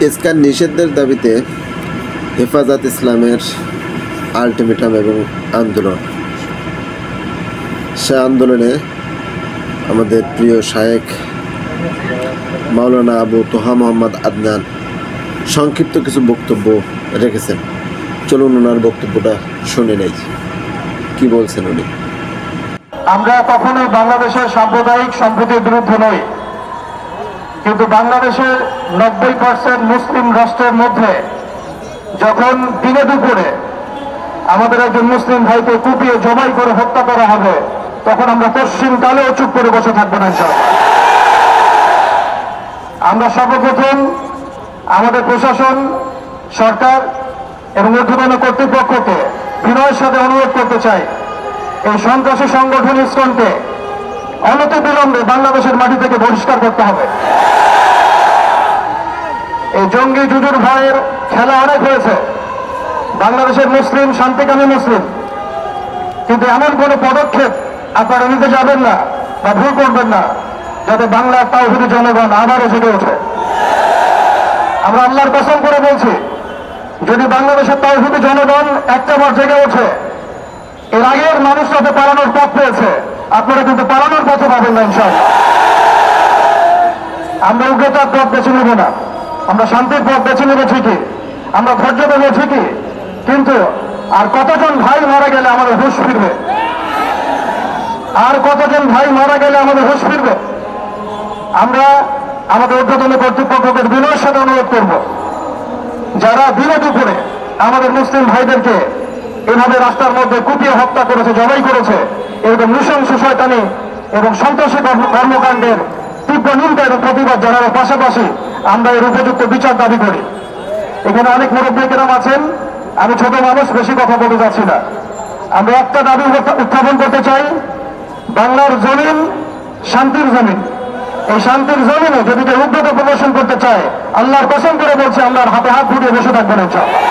ইসকান নিষেধের দাবিতে হেফাজত ইসলামের আলটিমেটাম এবং আন্দোলন। সে আন্দোলনে আমাদের প্রিয় শায়েখ মাওলানা আবু তোহা মোহাম্মদ আদনান সংক্ষিপ্ত কিছু বক্তব্য রেখেছেন। চলুন ওনার বক্তব্যটা শুনে নেই, কি বলছেন উনি। আমরা কখনোই বাংলাদেশের সাম্প্রদায়িক সম্প্রীতির বিরুদ্ধে নই, কিন্তু বাংলাদেশের 90% মুসলিম রাষ্ট্রের মধ্যে যখন দিনে দুপুরে আমাদের একজন মুসলিম ভাইকে কুপিয়ে জবাই করে হত্যা করা হবে, তখন আমরা পশ্চিমকালেও চুপ করে বসে থাকবো না ইনশাআল্লাহ। আমরা সর্বপ্রথম আমাদের প্রশাসন, সরকার এবং ঊর্ধ্বতন কর্তৃপক্ষকে বিনয়ের সাথে অনুরোধ করতে চাই, এই সন্ত্রাসী সংগঠন ইসকনকে অনতিবিলম্বে বাংলাদেশের মাটি থেকে বহিষ্কার করতে হবে। এই জঙ্গি জুজুর ভয়ের খেলা অনেক হয়েছে। বাংলাদেশের মুসলিম শান্তিকামী মুসলিম, কিন্তু এমন কোনো পদক্ষেপ আপনারা নিতে যাবেন না বা ভুল করবেন না যাতে বাংলার তাওহীদি জনগণ আবারও জেগে ওঠে। আমরা আল্লাহর কসম করে বলছি, যদি বাংলাদেশের তাওহীদি জনগণ একটাবার জেগে ওঠে, এর আগের মানুষ যাতে পালানোর পথ পেয়েছে, আপনারা কিন্তু পালানোর পথে পাবেন না ইনশাআল্লাহ। আমরা উগ্রতার পথ বেছে নেব না, আমরা শান্তির পথ বেছে নেব ঠিকই, আমরা ধৈর্য দেবো ঠিকই, কিন্তু আর কতজন ভাই মারা গেলে আমাদের হুঁশ ফিরবে? আর কতজন ভাই মারা গেলে আমাদের হুঁশ ফিরবে? আমরা আমাদের ঊর্ধ্বতন কর্তৃপক্ষকে বিনয়ের সাথে অনুরোধ করব, যারা দিনে দুপুরে আমাদের মুসলিম ভাইদেরকে এভাবে রাস্তার মধ্যে কুপিয়ে হত্যা করেছে, জবাই করেছে, এরকম নৃশংস শয়তানি এবং সন্ত্রাসী কর্মকাণ্ডের তীব্র নিন্দা এবং প্রতিবাদ জানানোর পাশাপাশি আমরা এর উপযুক্ত বিচার দাবি করি। এখানে অনেক মুরব্বীকেরাম আছেন, আমি ছোট মানুষ, বেশি কথা বলতে যাচ্ছি না। আমরা একটা দাবি উত্থাপন করতে চাই, বাংলার জমিন শান্তির জমিন। এই শান্তির জমিনে যদি কেউ উগ্রতা প্রদর্শন করতে চায়, আল্লাহর কসম করে বলছে আমরা হাতে হাত ধুয়ে বসে থাকবেন ইনশাআল্লাহ।